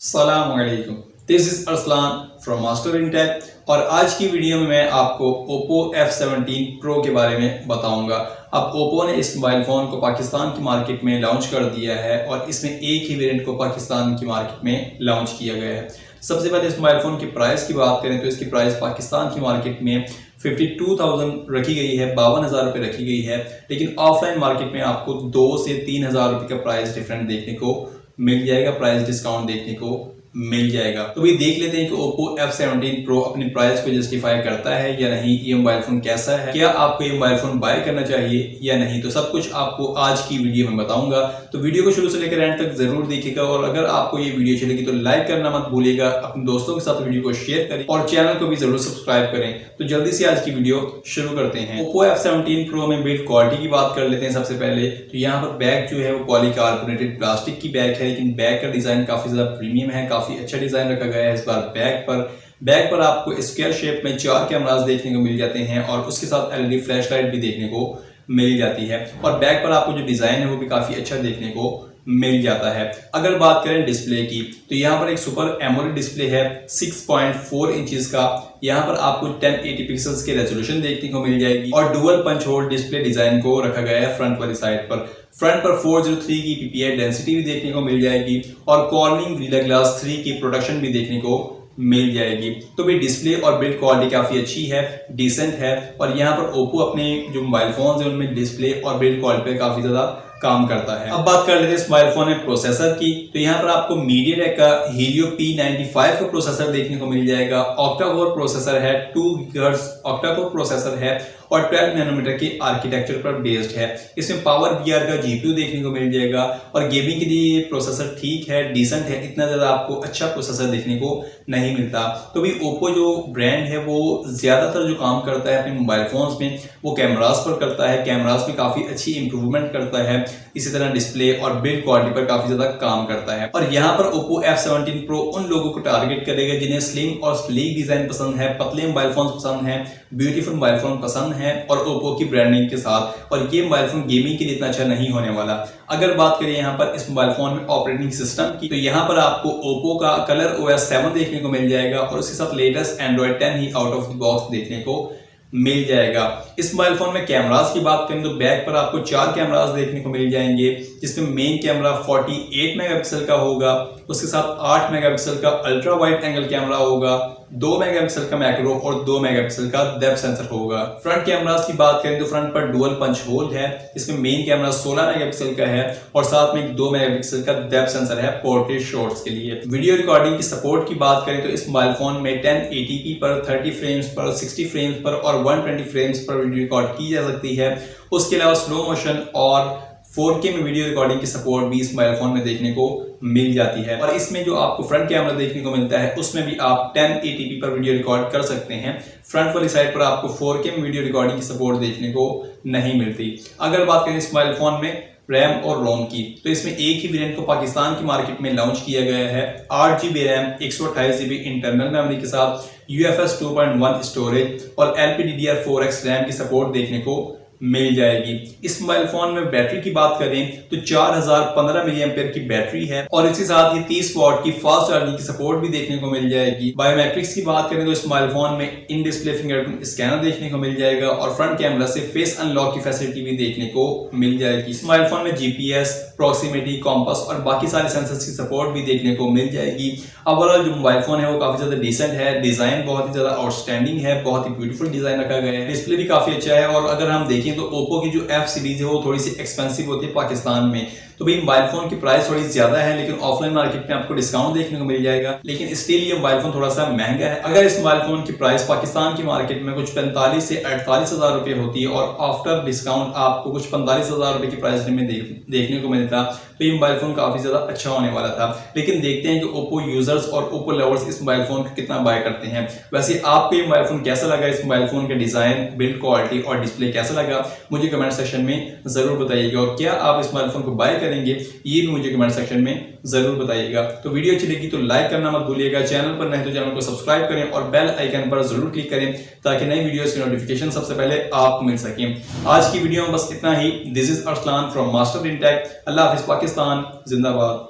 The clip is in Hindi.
अस्सलाम वालेकुम, दिस इज असलाम फ्रॉम मास्टरइंटेक और आज की वीडियो में मैं आपको Oppo F17 Pro के बारे में बताऊंगा। अब Oppo ने इस मोबाइल फ़ोन को पाकिस्तान की मार्केट में लॉन्च कर दिया है और इसमें एक ही वेरिएंट को पाकिस्तान की मार्केट में लॉन्च किया गया है। सबसे पहले इस मोबाइल फ़ोन की प्राइस की बात करें तो इसकी प्राइस पाकिस्तान की मार्केट में 52,000 रखी गई है, 52,000 रुपये रखी गई है, लेकिन ऑफलाइन मार्केट में आपको 2 से 3,000 रुपये का प्राइस डिफरेंट देखने को मिल जाएगा, प्राइस डिस्काउंट देखने को मिल जाएगा। तो भी देख लेते हैं कि Oppo F17 Pro अपनी प्राइस को जस्टिफाई करता है या नहीं, ये मोबाइल फोन कैसा है, क्या आपको ये मोबाइल फोन बाय करना चाहिए या नहीं, तो सब कुछ आपको आज की वीडियो में बताऊंगा। तो वीडियो को शुरू से लेकर एंड तक जरूर देखिएगा और अगर आपको ये वीडियो चलेगी तो लाइक करना मत भूलिएगा, अपने दोस्तों के साथ वीडियो को शेयर करें और चैनल को भी जरूर सब्सक्राइब करें। तो जल्दी से आज की वीडियो शुरू करते हैं। Oppo F17 Pro में बिल्ड क्वालिटी की बात कर लेते हैं। सबसे पहले तो यहाँ पर बैग जो है वो पॉलीकार्बोनेटेड प्लास्टिक की बैग है, लेकिन बैग का डिजाइन काफी ज्यादा प्रीमियम है, काफी अच्छा डिजाइन रखा गया है इस बार बैग पर आपको स्क्वायर शेप में 4 कैमरास देखने को मिल जाते हैं और उसके साथ एलईडी फ्लैश लाइट भी देखने को मिल जाती है और बैग पर आपको जो डिजाइन है वो भी काफी अच्छा देखने को मिल जाता है। अगर बात करें डिस्प्ले की तो यहाँ पर एक सुपर एमोलेड डिस्प्ले है 6.4 इंचेस का। यहाँ पर आपको 1080 पिक्सल्स के रेजोल्यूशन देखने को मिल जाएगी और dual punch hole display design को रखा गया है फ्रंट वाली साइड पर। फ्रंट पर 403 की PPI डेंसिटी भी देखने को मिल जाएगी और कॉर्निंग गोरिल्ला ग्लास 3 की प्रोडक्शन भी देखने को मिल जाएगी। तो भी डिस्प्ले और बिल्ड क्वालिटी काफी अच्छी है, डिसेंट है और यहाँ पर Oppo अपने जो मोबाइल फोन है उनमें डिस्प्ले और बिल्ड क्वालिटी पे काफी ज्यादा काम करता है। अब बात कर लेते हैं इस मोबाइल फोन में प्रोसेसर की, तो यहाँ पर आपको Media-tek का Helio P95 का प्रोसेसर देखने को मिल जाएगा। Octa-Core प्रोसेसर है, 2 GHz Octa-Core प्रोसेसर है और 12 नैनोमीटर के आर्किटेक्चर पर बेस्ड है। इसमें पावर VR का GPU देखने को मिल जाएगा और गेमिंग के लिए प्रोसेसर ठीक है, डिसेंट है, इतना ज्यादा आपको अच्छा प्रोसेसर देखने को नहीं मिलता। तो भी Oppo जो ब्रांड है वो ज्यादातर जो काम करता है अपने मोबाइल फोन्स में वो कैमरास पर करता है, कैमरास में काफी अच्छी इंप्रूवमेंट करता है, इसी तरह डिस्प्ले और बिल्ड क्वालिटी पर काफी ज्यादा काम करता है। और यहाँ पर Oppo F17 Pro उन लोगों को टारगेट करेगा जिन्हें स्लिम और स्लीक डिजाइन पसंद है, पतले मोबाइल फोन पसंद है, ब्यूटीफुल मोबाइल फोन पसंद है और Oppo की ब्रांडिंग के साथ। और ये मोबाइल फोन गेमिंग के लिए इतना अच्छा नहीं होने वाला। अगर बात करें यहाँ पर इस मोबाइल फोन में ऑपरेटिंग सिस्टम की, तो यहाँ पर आपको Oppo का कलर OS 7 देखने को मिल जाएगा और उसके साथ latest Android 10 he out of the box देखने को मिल जाएगा। इस मोबाइल फोन में कैमरास की बात करें तो बैक पर आपको 4 कैमरास देखने को मिल जाएंगे, जिसमें मेन कैमरा 48 मेगापिक्सल का होगा, उसके साथ 8 मेगापिक्सल का अल्ट्रा वाइड एंगल कैमरा होगा, 2 मेगापिक्सल का मैक्रो और 2 मेगापिक्सल का डेप्थ सेंसर होगा। फ्रंट कैमरास की बात करें तो फ्रंट पर डुअल पंच होल है, इसमें मेन कैमरा 16 मेगापिक्सल का है और साथ में 2 मेगापिक्सल का डेप्थ सेंसर है पोर्ट्रेट शॉट्स के लिए। वीडियो रिकॉर्डिंग की सपोर्ट की बात करें तो इस मोबाइल फोन में 1080p पर 30 फ्रेम्स पर 60 फ्रेम्स पर और 120 फ्रेम्स पर वीडियो रिकॉर्ड की जा सकती है। उसके अलावा स्लो मोशन और 4K में वीडियो रिकॉर्डिंग की सपोर्ट भी इस मोबाइल फोन में देखने को मिल जाती है और इसमें जो आपको फ्रंट कैमरा देखने को मिलता है उसमें भी आप 1080p पर वीडियो रिकॉर्ड कर सकते हैं। फ्रंट वाली साइड पर आपको 4K में वीडियो रिकॉर्डिंग की सपोर्ट देखने को नहीं मिलती। अगर बात करें इस मोबाइल फोन में रैम और रोम की, तो इसमें एक ही वेरिएंट को पाकिस्तान की मार्केट में लॉन्च किया गया है। 8GB RAM 128GB internal memory के साथ UFS 2.1 स्टोरेज और LPDDR4X रैम की सपोर्ट देखने को मिल जाएगी। इस मोबाइल फोन में बैटरी की बात करें तो 4015 mAh की बैटरी है और इसके साथ ही 30 वॉट की फास्ट चार्जिंग की सपोर्ट भी देखने को मिल जाएगी। बायोमेट्रिक्स की बात करें तो इस मोबाइल फोन में इन डिस्प्ले फिंगरप्रिंट स्कैनर देखने को मिल जाएगा और फ्रंट कैमरा से फेस अनलॉक की फैसिलिटी भी देखने को मिल जाएगी। इस मोबाइल फोन में GPS, प्रॉक्सिमिटी, कॉम्पास और बाकी सारे सेंसर्स की सपोर्ट भी देखने को मिल जाएगी। ओवरऑल जो मोबाइल फोन है वो काफी ज्यादा डिसेंट है, डिजाइन बहुत ही ज्यादा आउटस्टैंडिंग है, बहुत ही ब्यूटीफुल डिजाइन रखा गया है, डिस्प्ले भी काफी अच्छा है। और अगर हम देखें तो Oppo की जो F सीरीज है वो थोड़ी सी एक्सपेंसिव होती है पाकिस्तान में, तो भाई मोबाइल फोन की प्राइस थोड़ी ज्यादा है, लेकिन ऑफलाइन मार्केट में आपको डिस्काउंट देखने को मिल जाएगा, लेकिन स्टिल ये मोबाइल फोन थोड़ा सा महंगा है। अगर इस मोबाइल फोन की प्राइस पाकिस्तान की मार्केट में कुछ 45 से 48,000 रुपए होती है और आफ्टर डिस्काउंट आपको कुछ 45,000 रुपए की प्राइस में देखने को मिलता, तो ये मोबाइल फोन काफी ज्यादा अच्छा होने वाला था। लेकिन देखते हैं कि Oppo यूजर्स और Oppo लवर्स इस मोबाइल फोन को कितना बाय करते हैं। वैसे आपको ये मोबाइल फोन कैसा लगा, इस मोबाइल फोन का डिजाइन, बिल्ड क्वालिटी और डिस्प्ले कैसा लगा, मुझे कमेंट सेक्शन में जरूर बताइएगा और क्या आप इस मोबाइल फोन को बाय करेंगे ये मुझे कमेंट सेक्शन में जरूर बताइएगा। तो वीडियो अच्छी लगी तो लाइक करना मत भूलिएगा, चैनल पर नहीं तो चैनल को सब्सक्राइब करें और बेल आइकन पर जरूर क्लिक करें ताकि नई वीडियोस की नोटिफिकेशन सबसे पहले आपको मिल सके। आज की वीडियो में बस इतना ही। दिस इज असलाम फ्रॉम मास्टरइंटेक। अल्लाह हाफिज, पाकिस्तान जिंदाबाद।